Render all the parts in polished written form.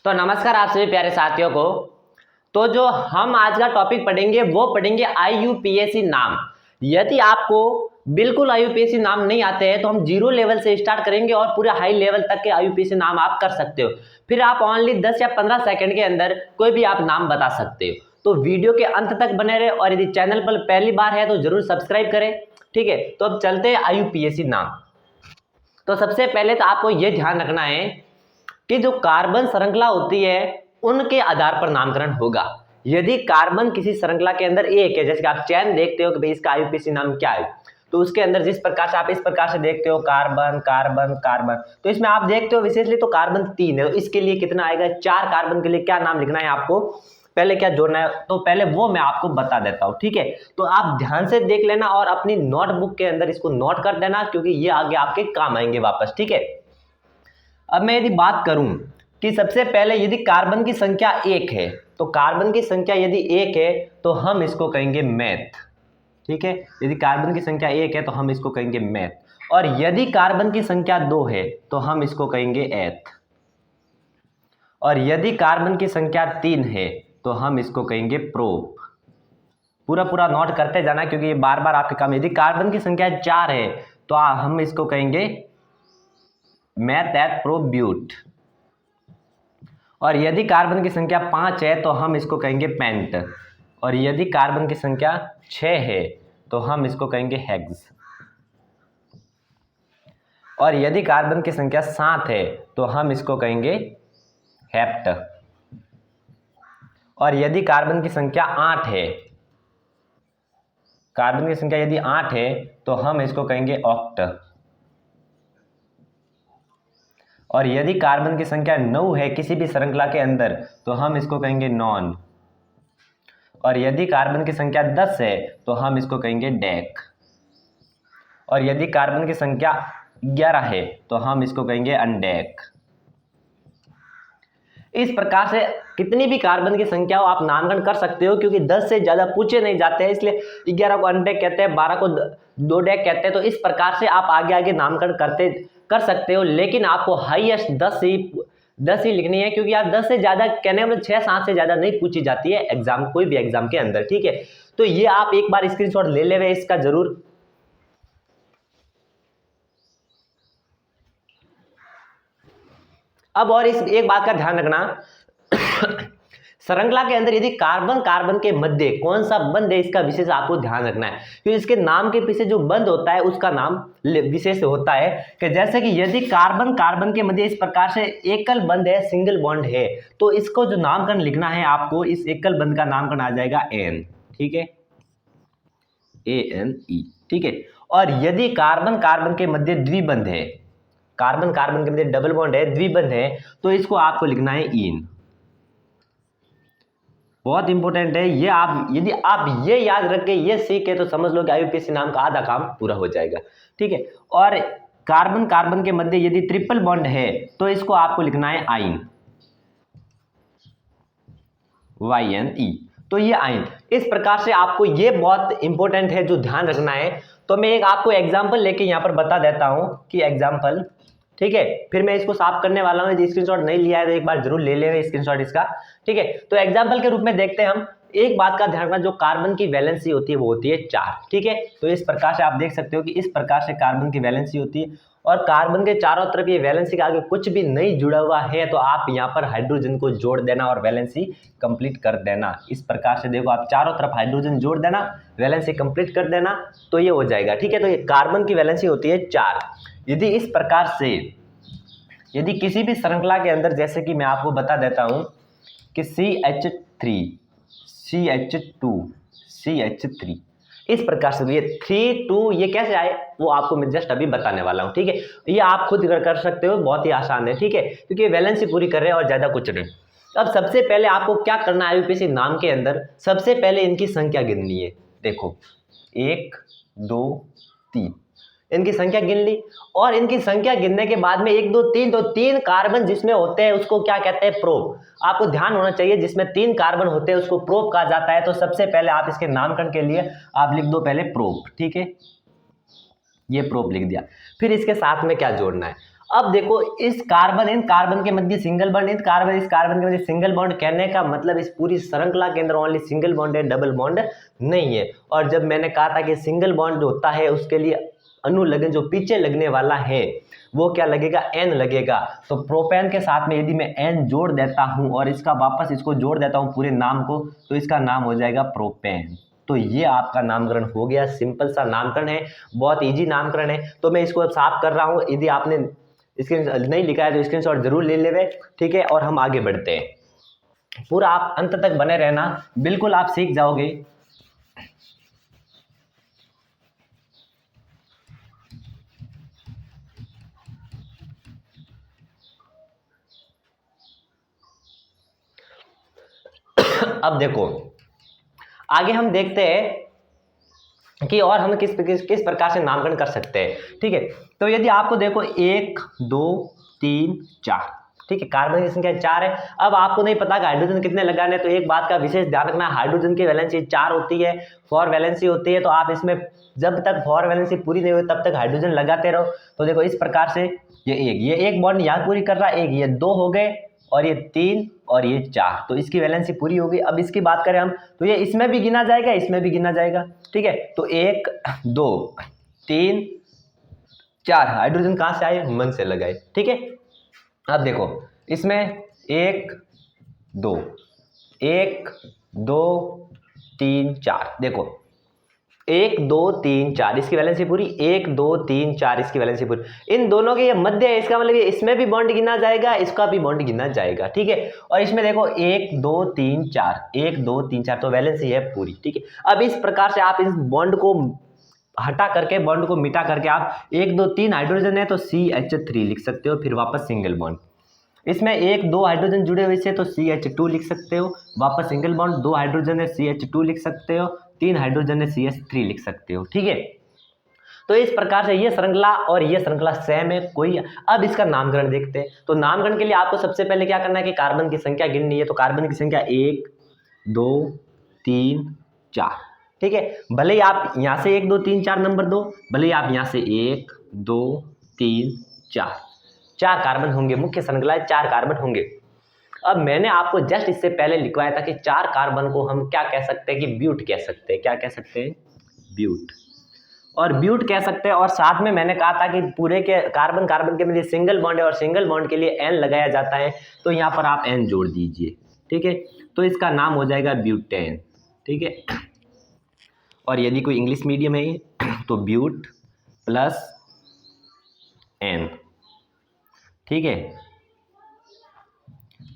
तो नमस्कार आप सभी प्यारे साथियों को। तो जो हम आज का टॉपिक पढ़ेंगे वो पढ़ेंगे आईयूपीएसी नाम। यदि आपको बिल्कुल आईयूपीएसी नाम नहीं आते हैं तो हम जीरो लेवल से स्टार्ट करेंगे और पूरे हाई लेवल तक के आईयूपीएसी नाम आप कर सकते हो। फिर आप ओनली 10 या 15 सेकंड के अंदर कोई भी आप नाम बता सकते हो। तो वीडियो के अंत तक बने रहे और यदि चैनल पर पहली बार है तो जरूर सब्सक्राइब करें। ठीक है, तो अब चलते हैं आईयूपीएसी नाम। तो सबसे पहले तो आपको यह ध्यान रखना है कि जो कार्बन श्रृंखला होती है उनके आधार पर नामकरण होगा। यदि कार्बन किसी श्रृंखला के अंदर एक है, जैसे कि आप चैन देखते हो कि भाई इसका आईयूपीएसी नाम क्या है, तो उसके अंदर जिस प्रकार से आप इस प्रकार से देखते हो कार्बन कार्बन कार्बन, तो इसमें आप देखते हो विशेषली तो कार्बन 3 है, तो इसके लिए कितना आएगा, 4 कार्बन के लिए क्या नाम लिखना है आपको, पहले क्या जोड़ना है, तो पहले वो मैं आपको बता देता हूं। ठीक है, तो आप ध्यान से देख लेना और अपनी नोटबुक के अंदर इसको नोट कर देना क्योंकि ये आगे आपके काम आएंगे वापस। ठीक है, अब मैं यदि बात करूं कि सबसे पहले यदि कार्बन की संख्या 1 है, तो कार्बन की संख्या यदि 1 है तो हम इसको कहेंगे मैथ। ठीक है, यदि कार्बन की संख्या 1 है तो हम इसको कहेंगे मैथ। और यदि कार्बन की संख्या 2 है तो हम इसको कहेंगे एथ। और यदि कार्बन की संख्या 3 है तो हम इसको कहेंगे प्रोप। पूरा पूरा नोट करते जाना क्योंकि ये बार बार आपके काम। यदि कार्बन की संख्या 4 है तो हम इसको कहेंगे मैथ एथ प्रोप ब्यूट। और यदि कार्बन की संख्या 5 है तो हम इसको कहेंगे पेंट। और यदि कार्बन की संख्या 6 है तो हम इसको कहेंगे हेक्स। और यदि कार्बन की संख्या 7 है तो हम इसको कहेंगे हेप्ट। और यदि कार्बन की संख्या 8 है, कार्बन की संख्या यदि 8 है तो हम इसको कहेंगे ऑक्ट। और यदि कार्बन की संख्या 9 है किसी भी श्रृंखला के अंदर तो हम इसको कहेंगे नॉन। और यदि कार्बन की संख्या 10 है तो हम इसको कहेंगे डेक। और यदि कार्बन की संख्या 11 है तो हम इसको कहेंगे अनडेक। इस प्रकार से कितनी भी कार्बन की संख्या हो आप नामकरण कर सकते हो क्योंकि 10 से ज्यादा पूछे नहीं जाते हैं, इसलिए 11 को अनडेक कहते हैं, 12 को दो डेक कहते हैं। तो इस प्रकार से आप आगे आगे नामकरण कर सकते हो, लेकिन आपको हाईएस्ट 10 ही लिखनी है क्योंकि आप 10 से ज्यादा कहने में 6-7 से ज्यादा नहीं पूछी जाती है एग्जाम, कोई भी एग्जाम के अंदर। ठीक है, तो ये आप एक बार स्क्रीनशॉट ले लेवे इसका जरूर। अब और इस एक बात का ध्यान रखना श्रृंखला के अंदर यदि कार्बन कार्बन के मध्य कौन सा बंध है इसका विशेष आपको ध्यान रखना है क्योंकि इसके नाम के पीछे जो बंध होता है उसका नाम विशेष होता है। कि जैसे कि यदि कार्बन कार्बन के मध्य इस प्रकार से एकल बंध है, सिंगल बॉन्ड है, तो इसको जो नामकरण लिखना है आपको, इस एकल बंध का नामकरण आ जाएगा एन। ठीक है, ANE। ठीक है, और यदि कार्बन कार्बन के मध्य द्विबंध है, कार्बन कार्बन के मध्य डबल बॉन्ड है, द्विबंध है, तो इसको आपको लिखना है इन। बहुत इंपॉर्टेंट है ये। आप यदि आप ये याद रख के ये सीखे तो समझ लो कि आईयूपीएसी नाम का आधा काम पूरा हो जाएगा। ठीक है, और कार्बन कार्बन के मध्य यदि ट्रिपल बॉन्ड है तो इसको आपको लिखना है आइन, YNE। तो ये आइन। इस प्रकार से आपको ये बहुत इंपॉर्टेंट है जो ध्यान रखना है। तो मैं एक आपको एग्जांपल लेके यहाँ पर बता देता हूं कि एग्जांपल। ठीक है, फिर मैं इसको साफ करने वाला हूं। यदि स्क्रीनशॉट नहीं लिया है तो एक बार जरूर ले लेवे स्क्रीनशॉट इसका। ठीक है, तो एग्जांपल के रूप में देखते हैं हम। एक बात का ध्यान रखना, जो कार्बन की वैलेंसी होती है वो होती है 4। ठीक है, तो इस प्रकार से आप देख सकते हो कि इस प्रकार से कार्बन की वैलेंसी होती है और कार्बन के चारों तरफ ये वैलेंसी के आगे कुछ भी नहीं जुड़ा हुआ है तो आप यहाँ पर हाइड्रोजन को जोड़ देना और वैलेंसी कंप्लीट कर देना। इस प्रकार से देखो, आप चारों तरफ हाइड्रोजन जोड़ देना, वैलेंसी कंप्लीट कर देना, तो ये हो जाएगा। ठीक है, तो ये कार्बन की वैलेंसी होती है 4। यदि इस प्रकार से यदि किसी भी श्रृंखला के अंदर, जैसे कि मैं आपको बता देता हूं कि CH3 CH2 CH3, इस प्रकार से ये 3 2 ये कैसे आए वो आपको मैं जस्ट अभी बताने वाला हूं। ठीक है, ये आप खुद कर सकते हो, बहुत ही आसान है। ठीक है, क्योंकि वैलेंसी पूरी कर रहे हैं और ज्यादा कुछ नहीं। अब सबसे पहले आपको क्या करना है आईयूपीएसी नाम के अंदर, सबसे पहले इनकी संख्या गिननी है। देखो 1 2 3 इनकी संख्या गिन ली, और इनकी संख्या गिनने के बाद में 1 2 3, तो 3 कार्बन जिसमें होते हैं उसको क्या कहते हैं, प्रोप। आपको ध्यान होना चाहिए, जिसमें 3 कार्बन होते हैं उसको प्रोप कहा जाता है। तो सबसे पहले आप इसके नामकरण के लिए आप लिख दो पहले प्रोप। ठीक है, ये प्रोप लिख दिया। फिर इसके साथ में क्या जोड़ना है, अब देखो इस कार्बन इन कार्बन के मध्य सिंगल बॉन्ड, इस कार्बन के मध्य सिंगल बॉन्ड, कहने का मतलब इस पूरी श्रृंखला के अंदर ओनली सिंगल बॉन्ड है, डबल बॉन्ड नहीं है। और जब मैंने कहा था कि सिंगल बॉन्ड जो होता है उसके लिए अनुलग्न जो पीछे लगने वाला है वो क्या लगेगा, एन लगेगा। तो प्रोपेन के साथ में यदि मैं एन जोड़ देता हूं और इसका वापस इसको जोड़ देता हूं पूरे नाम को, तो इसका नाम हो जाएगा प्रोपेन। तो ये आपका नामकरण हो गया, सिंपल सा नामकरण है, बहुत इजी नामकरण है। तो मैं इसको साफ कर रहा हूं, यदि आपने स्क्रीन नहीं लिखा है तो स्क्रीनशॉट जरूर ले लेवे, ठीक है। और हम आगे बढ़ते हैं, पूरा आप अंत तक बने रहना, बिल्कुल आप सीख जाओगे। अब देखो आगे हम देखते हैं कि और हम किस प्रकार से नामकरण कर सकते हैं, ठीक है। तो यदि आपको देखो 1 2 3 4, ठीक है, कार्बन की संख्या 4 है। अब आपको नहीं पता कि हाइड्रोजन कितने लगाने, तो एक बात का विशेष ध्यान रखना, हाइड्रोजन की वैलेंसी 4 होती है, 4 वैलेंसी होती है। तो आप इसमें जब तक 4 वैलेंसी पूरी नहीं हुई तब तक हाइड्रोजन लगाते रहो। तो देखो इस प्रकार से ये एक बॉन्ड यहाँ पूरी कर रहा है, एक ये 2 हो गए और ये 3 और ये 4, तो इसकी वैलेंसी पूरी होगी। अब इसकी बात करें हम तो ये इसमें भी गिना जाएगा, इसमें भी गिना जाएगा, ठीक है। तो 1 2 3 4 हाइड्रोजन कहाँ से आए, मन से लगाए, ठीक है। अब देखो इसमें 1 2 1 2 3 4, देखो 1 2 3 4 इसकी वैलेंसी पूरी, 1 2 3 4 इसकी वैलेंसी पूरी। इन दोनों के ये मध्य है, इसका मतलब ये इसमें भी बॉन्ड गिना जाएगा, इसका भी बॉन्ड गिना जाएगा, ठीक है। और इसमें देखो 1 2 3 4 1 2 3 4, तो वैलेंसी है पूरी, ठीक है। अब इस प्रकार से आप इस बॉन्ड को हटा करके, बॉन्ड को मिटा करके आप 1 2 3 हाइड्रोजन है तो CH3 लिख सकते हो, फिर वापस सिंगल बॉन्ड। इसमें 1 2 हाइड्रोजन जुड़े हुए से तो CH2 लिख सकते हो, वापस सिंगल बॉन्ड, 2 हाइड्रोजन है CH2 लिख सकते हो, 3 हाइड्रोजन है CH3 लिख सकते हो, ठीक है। तो इस प्रकार से ये श्रृंखला और ये श्रृंखला सेम है कोई। अब इसका नामकरण देखते हैं। तो नामकरण के लिए आपको सबसे पहले क्या करना है कि कार्बन की संख्या गिननी है। तो कार्बन की संख्या 1 2 3 4, ठीक है। भले ही आप यहां से 1 2 3 4 नंबर दो, भले ही आप यहां से 1 2 3 4, 4 कार्बन होंगे, मुख्य श्रृंखला 4 कार्बन होंगे। अब मैंने आपको जस्ट इससे पहले लिखवाया था कि 4 कार्बन को हम क्या कह सकते हैं कि ब्यूट कह सकते हैं, क्या कह सकते हैं, ब्यूट, और ब्यूट कह सकते हैं। और साथ में मैंने कहा था कि पूरे के कार्बन कार्बन के मध्य सिंगल बॉन्ड है और सिंगल बॉन्ड के लिए एन लगाया जाता है, तो यहाँ पर आप एन जोड़ दीजिए, ठीक है। तो इसका नाम हो जाएगा ब्यूटेन, ठीक है। और यदि कोई इंग्लिश मीडियम है तो ब्यूट प्लस एन, ठीक है,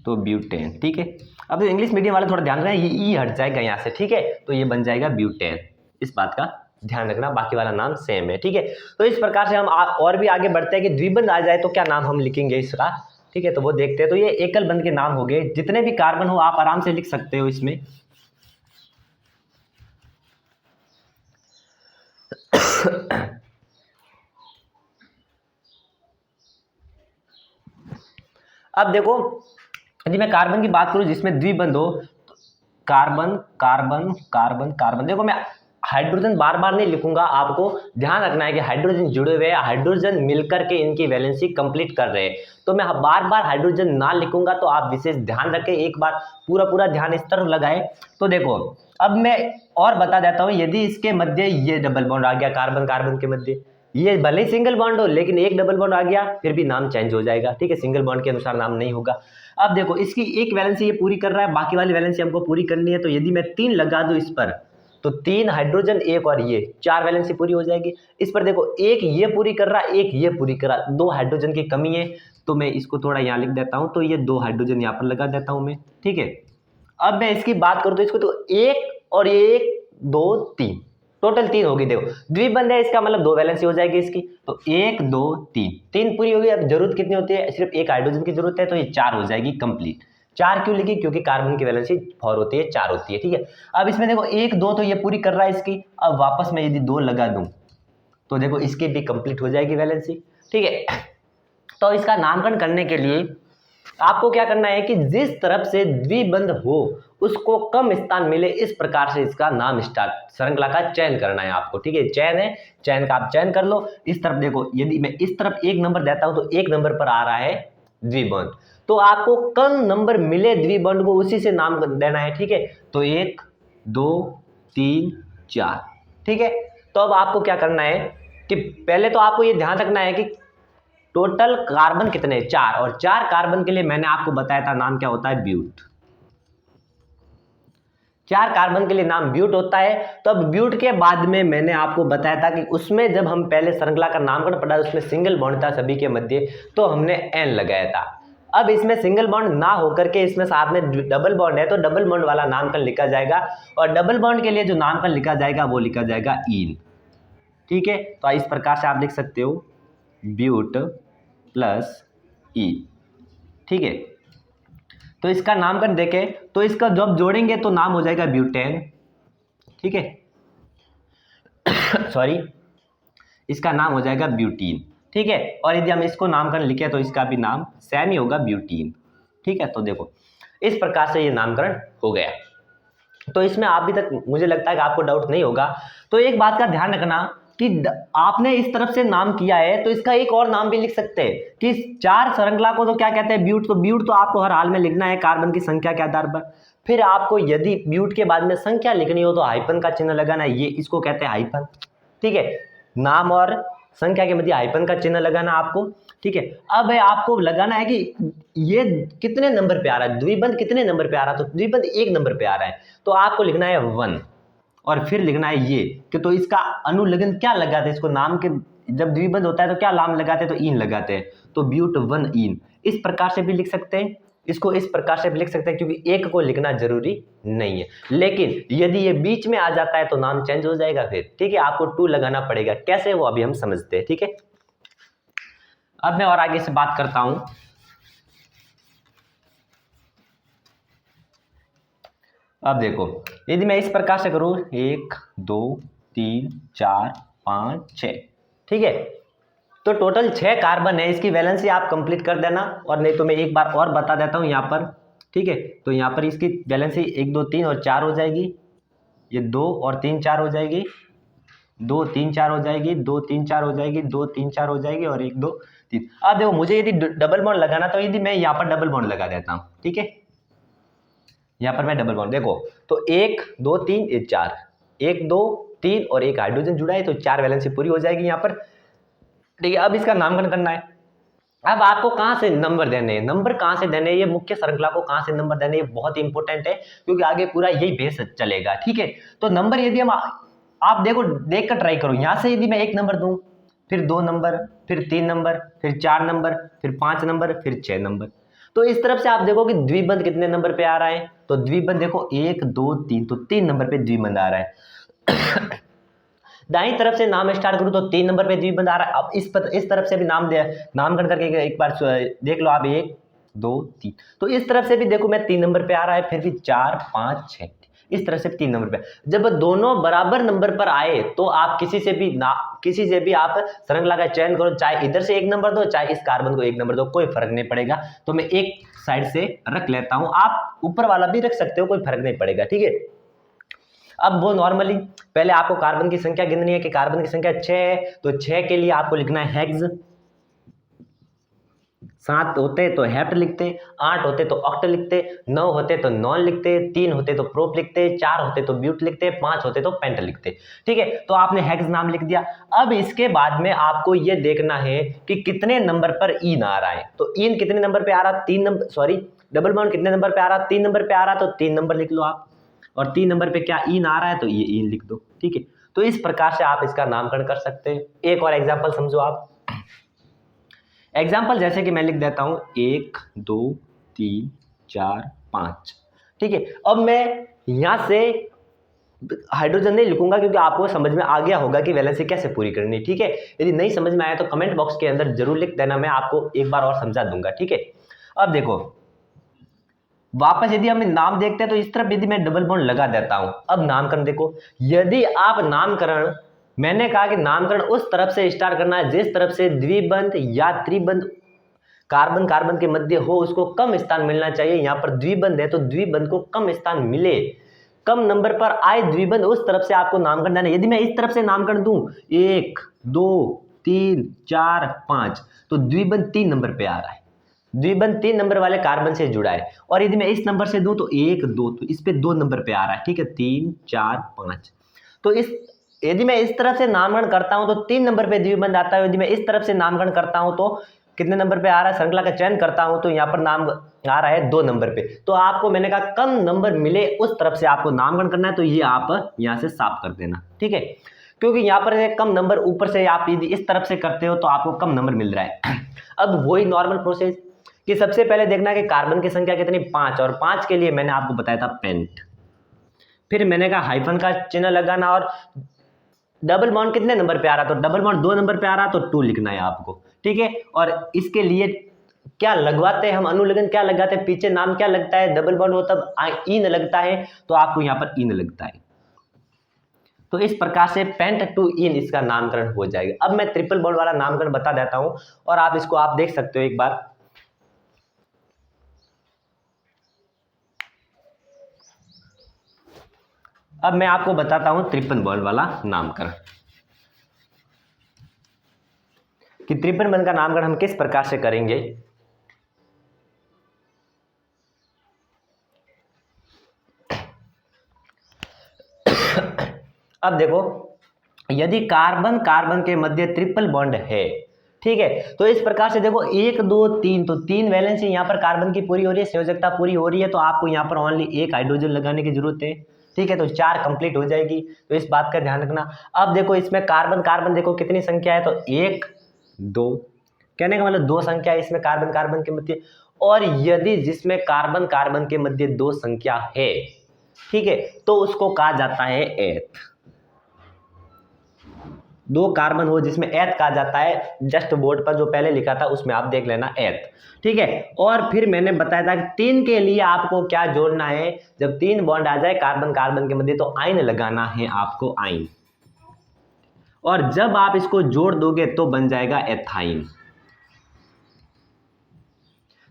तो ब्यूटेन, ठीक है। अब तो इंग्लिश मीडियम वाले थोड़ा ध्यान रखना, ये ई हट जाएगा यहाँ से, ठीक है, तो ये बन जाएगा ब्यूटेन, इस बात का ध्यान रखना, बाकी वाला नाम सेम है, ठीक है। तो इस प्रकार से हम और भी आगे बढ़ते हैं कि द्विबंध आ जाए तो क्या नाम हम लिखेंगे इसका, ठीक है, तो वो देखते हैं। तो ये एकल बंध के नाम हो गए, जितने भी कार्बन हो आप आराम से लिख सकते हो इसमें। अब देखो यदि मैं कार्बन की बात करूं जिसमें द्विबंध हो, तो कार्बन कार्बन कार्बन कार्बन, देखो मैं हाइड्रोजन बार बार नहीं लिखूंगा, आपको ध्यान रखना है कि हाइड्रोजन जुड़े हुए, हाइड्रोजन मिलकर के इनकी वैलेंसी कंप्लीट कर रहे हैं। तो मैं बार बार हाइड्रोजन ना लिखूंगा, तो आप विशेष ध्यान रखें, एक बार पूरा ध्यान इस तरफ लगाए। तो देखो अब मैं और बता देता हूं, यदि इसके मध्य ये डबल बॉन्ड आ गया, कार्बन कार्बन के मध्य, ये भले ही सिंगल बॉन्ड हो लेकिन एक डबल बॉन्ड आ गया, फिर भी नाम चेंज हो जाएगा, ठीक है, सिंगल बॉन्ड के अनुसार नाम नहीं होगा। अब देखो इसकी एक वैलेंसी ये पूरी कर रहा है, बाकी वाली वैलेंसी हमको पूरी करनी है। तो यदि मैं 3 लगा दूं इस पर, तो 3 हाइड्रोजन, एक और ये, 4 वैलेंसी पूरी हो जाएगी। इस पर देखो एक ये पूरी कर रहा है, एक ये पूरी कर रहा है, 2 हाइड्रोजन की कमी है, तो मैं इसको थोड़ा यहाँ लिख देता हूँ, तो ये 2 हाइड्रोजन यहाँ पर लगा देता हूँ मैं, ठीक है। अब मैं इसकी बात करूँ तो इसको तो 1 और 1 2 3, टोटल 3 होगी। देखो द्विबंध है, इसका मतलब 2 वैलेंसी हो जाएगी इसकी, तो 1 2 3 पूरी होगी। अब जरूरत कितनी होती है, सिर्फ एक हाइड्रोजन की जरूरत है, तो ये 4 हो जाएगी कंप्लीट। 4 क्यों लिखी, क्योंकि कार्बन की वैलेंसी 4 होती है, 4 होती है, ठीक है। अब इसमें देखो 1 2 तो ये पूरी कर रहा है इसकी, अब वापस मैं यदि 2 लगा दूं तो देखो इसकी भी कंप्लीट हो जाएगी वैलेंसी, ठीक है। तो इसका नामकरण करने के लिए आपको क्या करना है कि जिस तरफ से द्विबंध हो उसको कम स्थान मिले, इस प्रकार से इसका नाम स्टार्ट श्रृंखला का चयन करना है आपको। ठीक है, चयन है, चयन का आप चयन कर लो। इस तरफ देखो, यदि मैं इस तरफ 1 नंबर देता हूं तो 1 नंबर पर आ रहा है द्विबंध, तो आपको कम नंबर मिले द्विबंध को उसी से नाम देना है। ठीक है, तो 1 2 3 4। ठीक है, तो अब आपको क्या करना है कि पहले तो आपको ये ध्यान रखना है कि टोटल कार्बन कितने, 4, और 4 कार्बन के लिए मैंने आपको बताया था नाम क्या होता है, ब्यूट। 4 कार्बन के लिए नाम ब्यूट होता है। तो अब ब्यूट के बाद में मैंने आपको बताया था कि उसमें जब हम पहले श्रृंखला का नामकरण पढ़ा उसमें सिंगल बॉन्ड था सभी के मध्य, तो हमने एन लगाया था। अब इसमें सिंगल बॉन्ड ना होकर के इसमें साथ में डबल बॉन्ड है, तो डबल बॉन्ड वाला नामकरण लिखा जाएगा, और डबल बॉन्ड के लिए जो नामकरण लिखा जाएगा वो लिखा जाएगा ईन। ठीक है, तो इस प्रकार से आप लिख सकते हो ब्यूट प्लस ई। ठीक है, तो इसका नामकरण देखें तो इसका जब जोड़ेंगे तो नाम हो जाएगा ब्यूटेन। ठीक है सॉरी, इसका नाम हो जाएगा ब्यूटीन। ठीक है, और यदि हम इसको नामकरण लिखें तो इसका भी नाम सेम ही होगा, ब्यूटीन। ठीक है, तो देखो इस प्रकार से ये नामकरण हो गया। तो इसमें अभी तक मुझे लगता है कि आपको डाउट नहीं होगा। तो एक बात का ध्यान रखना कि आपने इस तरफ से नाम किया है तो इसका एक और नाम भी लिख सकते हैं कि 4 श्रृंखला को तो क्या कहते हैं, ब्यूट। तो ब्यूट तो आपको हर हाल में लिखना है कार्बन की संख्या के आधार पर। फिर आपको यदि ब्यूट के बाद में संख्या लिखनी हो तो हाइफन का चिन्ह लगाना है, ये इसको कहते हैं हाइफन। ठीक है, नाम और संख्या के मध्य हाइफन का चिन्ह लगाना आपको। ठीक है, अब आपको लगाना है कि ये कितने नंबर पे आ रहा है, द्विबंध कितने नंबर पे आ रहा है, तो द्विबंध 1 नंबर पे आ रहा है, तो आपको लिखना है 1, और फिर लिखना है ये कि तो इसका अनुलग्न क्या लगाते हैं, इसको नाम के जब द्विबंध होता है तो क्या नाम लगाते हैं, तो ईन लगाते हैं, तो ब्यूट 1 ईन। इस प्रकार से भी लिख सकते हैं, इसको इस प्रकार से भी लिख सकते हैं, क्योंकि एक को लिखना जरूरी नहीं है। लेकिन यदि ये बीच में आ जाता है तो नाम चेंज हो जाएगा फिर। ठीक है, आपको 2 लगाना पड़ेगा, कैसे वो अभी हम समझते हैं। ठीक है, अब मैं और आगे से बात करता हूं। अब देखो, यदि मैं इस प्रकार से करूं 1 2 3 4 5 6। ठीक है, तो टोटल 6 कार्बन है, इसकी वैलेंसी आप कंप्लीट कर देना, और नहीं तो मैं एक बार और बता देता हूं यहाँ पर। ठीक है, तो यहाँ पर इसकी वैलेंसी 1 2 3 और 4 हो जाएगी, ये 2 और 3 4 हो जाएगी, 2 3 4 हो जाएगी, 2 3 4 हो जाएगी, 2 3 4 हो जाएगी, और 1 2 3। अब देखो मुझे यदि डबल बॉन्ड लगाना, तो यदि मैं यहाँ पर डबल बॉन्ड लगा देता हूँ। ठीक है, यहाँ पर मैं डबल बॉन्ड देखो, तो 1 2 3 4, 1 2 3 और एक हाइड्रोजन जुड़ा है, तो 4 वैलेंसी पूरी हो जाएगी यहाँ पर। ठीक है, अब इसका नामकरण करना है। अब आपको कहाँ से नंबर देने हैं, नंबर कहाँ से देने हैं, ये मुख्य श्रृंखला को कहाँ से नंबर देने, ये बहुत इंपॉर्टेंट है, क्योंकि आगे पूरा यही बेस चलेगा। ठीक है, तो नंबर यदि हम आप देखो देख कर ट्राई करो, यहाँ से यदि मैं 1 नंबर दूं, फिर 2 नंबर, फिर 3 नंबर, फिर 4 नंबर, फिर 5 नंबर, फिर 6 नंबर, तो इस तरफ से आप देखो कि द्विबंध कितने नंबर पे आ रहा है, तो द्विबंध देखो 1 2 3, तो 3 नंबर पे द्विबंध आ रहा है। दाईं तरफ से नाम स्टार्ट करूं तो 3 नंबर पे द्विबंध आ रहा है। अब इस तरफ से भी नामकरण करके एक बार देख लो आप, 1 2 3, तो इस तरफ से भी देखो मैं 3 नंबर पे आ रहा है, फिर भी 4 5 6, इस तरह से 3 नंबर पे। जब दोनों बराबर नंबर पर आए तो आप किसी से भी आप श्रृंखला का चयन करो, चाहे इधर से 1 नंबर दो, चाहे इस कार्बन को 1 नंबर दो, कोई फर्क नहीं पड़ेगा। तो मैं एक साइड से रख लेता हूं, आप ऊपर वाला भी रख सकते हो, कोई फर्क नहीं पड़ेगा। ठीक है, अब वो नॉर्मली पहले आपको कार्बन की संख्या गिननी है कि कार्बन की संख्या 6 है, तो 6 के लिए आपको लिखना है हेक्स, 7 होते तो हेप्ट लिखते, 8 होते तो ऑक्ट लिखते, 9 होते तो नॉन लिखते, 3 होते तो प्रोप लिखते, 4 होते तो ब्यूट लिखते, 5 होते तो पेंट लिखते। ठीक है, तो आपने हेक्स नाम लिख दिया। अब इसके बाद में आपको ये देखना है कि कितने नंबर पर ईन आ रहा है, तो ईन कितने नंबर पे आ रहा, 3 नंबर, सॉरी डबल बॉन्ड कितने नंबर पे आ रहा, 3 नंबर पे आ रहा, तो 3 नंबर लिख लो आप, और 3 नंबर पे क्या ईन आ रहा है, तो ये ईन लिख दो। ठीक है, तो इस प्रकार से आप इसका नामकरण कर सकते हैं। एक और एग्जांपल समझो आप, एग्जांपल जैसे कि मैं लिख देता हूं 1 2 3 4 5। ठीक है, अब मैं यहां से हाइड्रोजन नहीं लिखूंगा, क्योंकि आपको समझ में आ गया होगा कि वैलेंसी कैसे पूरी करनी है। ठीक है, यदि नहीं समझ में आया तो कमेंट बॉक्स के अंदर जरूर लिख देना, मैं आपको एक बार और समझा दूंगा। ठीक है, अब देखो वापस यदि हम नाम देखते हैं तो इस तरफ यदि मैं डबल बॉन्ड लगा देता हूं, अब नामकरण देखो, यदि आप नामकरण, मैंने कहा कि नामकरण उस तरफ से स्टार्ट करना है जिस तरफ से द्विबंध या त्रिबंध कार्बन कार्बन के मध्य हो उसको कम स्थान मिलना चाहिए। यहाँ पर द्विबंध है तो द्विबंध को कम स्थान मिले, कम नंबर पर आए द्विबंध, उस तरफ से आपको नामकरण देना है। यदि मैं इस तरफ से नामकरण दूं 1 2 3 4 5 तो द्विबंध 3 नंबर पे आ रहा है, द्विबंध 3 नंबर वाले कार्बन से जुड़ा है। और यदि मैं इस नंबर से दूं तो 1 2 तो इस पे 2 नंबर पे आ रहा है, ठीक है, 3 4 5। तो इस यदि मैं इस तरफ से नामकरण करता हूं तो 3 नंबर पे द्विबंध आता है। यदि मैं इस तरफ से नामकरण करता हूं तो कितने नंबर पे आ रहा है, श्रृंखला का चयन करता हूं तो यहाँ पर नाम आ रहा है 2 नंबर पे। तो आपको मैंने कहा कम नंबर मिले उस तरफ से आपको नामकरण करना है, तो ये आप यहाँ से साफ कर देना, ठीक है, क्योंकि यहाँ पर कम नंबर ऊपर से आप यदि इस तरफ से करते हो तो आपको कम नंबर मिल रहा है। अब वही नॉर्मल प्रोसेस कि सबसे पहले देखना कि कार्बन की संख्या कितनी, 5, और 5 के लिए मैंने आपको बताया था पेंट। फिर मैंने कहा हाइफन का चिन्ह लगाना, और डबल बॉन्ड कितने नंबर पे आ रहा, तो डबल बॉन्ड 2 नंबर पे आ रहा तो 2 लिखना है आपको, ठीक है। और इसके लिए क्या लगवाते हैं हम, अनुलग्न क्या लगाते हैं, पीछे नाम क्या लगता है, डबल बॉन्ड हो तब इन लगता है तो आपको यहाँ पर इन लगता है। तो इस प्रकार से पेंट टू इन इसका नामकरण हो जाएगा। अब मैं ट्रिपल बॉन्ड वाला नामकरण बता देता हूं और आप इसको आप देख सकते हो एक बार। अब मैं आपको बताता हूं ट्रिपल बॉन्ड वाला नामकरण कि ट्रिपल बॉन्ड का नामकरण हम किस प्रकार से करेंगे। अब देखो, यदि कार्बन कार्बन के मध्य ट्रिपल बॉन्ड है, ठीक है, तो इस प्रकार से देखो 1 2 3 तो 3 वैलेंसी यहाँ पर कार्बन की पूरी हो रही है, संयोजकता पूरी हो रही है, तो आपको यहाँ पर ओनली 1 हाइड्रोजन लगाने की जरूरत है, ठीक है, तो 4 कंप्लीट हो जाएगी। तो इस बात का ध्यान रखना। अब देखो इसमें कार्बन कार्बन देखो कितनी संख्या है, तो 1 2, कहने का मतलब 2 संख्या है इसमें कार्बन कार्बन के मध्य। और यदि जिसमें कार्बन कार्बन के मध्य 2 संख्या है, ठीक है, तो उसको कहा जाता है एथ। 2 कार्बन हो जिसमें एथ कहा जाता है, जस्ट बोर्ड पर जो पहले लिखा था उसमें आप देख लेना एथ, ठीक है। और फिर मैंने बताया था कि 3 के लिए आपको क्या जोड़ना है, जब 3 बॉन्ड आ जाए कार्बन कार्बन के मध्य तो आइन लगाना है आपको, आइन, और जब आप इसको जोड़ दोगे तो बन जाएगा एथाइन।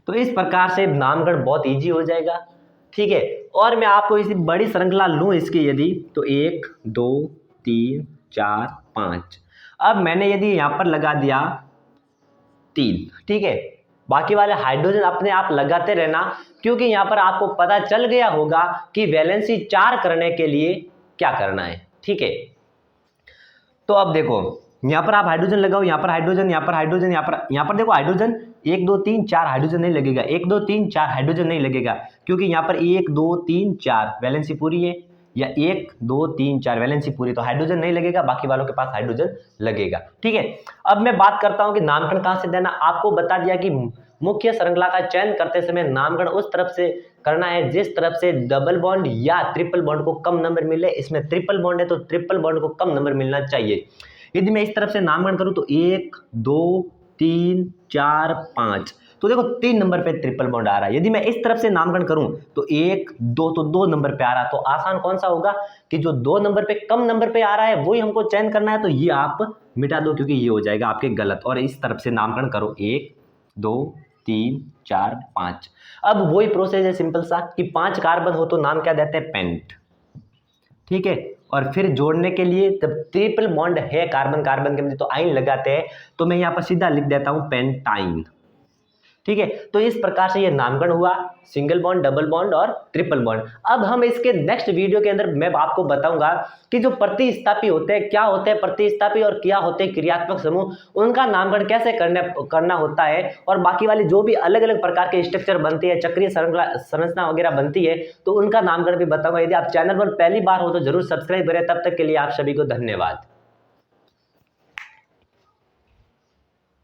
तो इस प्रकार से नामकरण बहुत इजी हो जाएगा, ठीक है। और मैं आपको इसी बड़ी श्रृंखला लूं इसकी यदि, तो 1 2 3 4 5। अब मैंने यदि यहां पर लगा दिया 3, ठीक है, बाकी वाले हाइड्रोजन अपने आप लगाते रहना, क्योंकि यहां पर आपको पता चल गया होगा कि वैलेंसी 4 करने के लिए क्या करना है, ठीक है। तो अब देखो यहाँ पर आप हाइड्रोजन लगाओ, यहाँ पर हाइड्रोजन, यहाँ पर हाइड्रोजन, यहाँ पर देखो हाइड्रोजन 1 2 3 4 हाइड्रोजन नहीं लगेगा, 1 2 3 4 हाइड्रोजन नहीं लगेगा, क्योंकि यहाँ पर 1 2 3 4 वैलेंसी पूरी है, या 1 2 3 4 वैलेंसी पूरी, तो हाइड्रोजन नहीं लगेगा, बाकी वालों के पास हाइड्रोजन लगेगा, ठीक है। अब मैं बात करता हूँ कि नामकरण कहाँ से देना। आपको बता दिया कि मुख्य श्रृंखला का चयन करते समय नामकरण उस तरफ से करना है जिस तरफ से डबल बॉन्ड या ट्रिपल बॉन्ड को कम नंबर मिले। इसमें ट्रिपल बॉन्ड है तो ट्रिपल बॉन्ड को कम नंबर मिलना चाहिए। यदि मैं इस तरफ से नामकरण करूं तो 1 2 3 4 5, तो देखो 3 नंबर पे ट्रिपल बॉन्ड आ रहा है। यदि मैं इस तरफ से नामकरण करूं तो 1 2 तो 2 नंबर पे आ रहा है। तो आसान कौन सा होगा कि जो 2 नंबर पे कम नंबर पे आ रहा है वही हमको चयन करना है, तो ये आप मिटा दो क्योंकि ये हो जाएगा आपके गलत, और इस तरफ से नामकरण करो 1 2 3 4 5। अब वही प्रोसेस है सिंपल सा कि 5 कार्बन हो तो नाम क्या देते हैं, पेंट, ठीक है। और फिर जोड़ने के लिए जब ट्रिपल बॉन्ड है कार्बन कार्बन के मध्य तो आइन लगाते हैं, तो मैं यहाँ पर सीधा लिख देता हूँ पेंटाइन, ठीक है। तो इस प्रकार से ये नामकरण हुआ सिंगल बॉन्ड, डबल बॉन्ड और ट्रिपल बॉन्ड। अब हम इसके नेक्स्ट वीडियो के अंदर मैं आपको बताऊंगा कि जो प्रतिस्थापी होते हैं, क्या होते हैं प्रतिस्थापी और क्या होते हैं क्रियात्मक समूह, उनका नामकरण कैसे करना होता है, और बाकी वाली जो भी अलग अलग प्रकार के स्ट्रक्चर बनती है, चक्रीय संरचना वगैरह बनती है, तो उनका नामकरण भी बताऊंगा। यदि आप चैनल पर पहली बार हो तो जरूर सब्सक्राइब करें। तब तक के लिए आप सभी को धन्यवाद।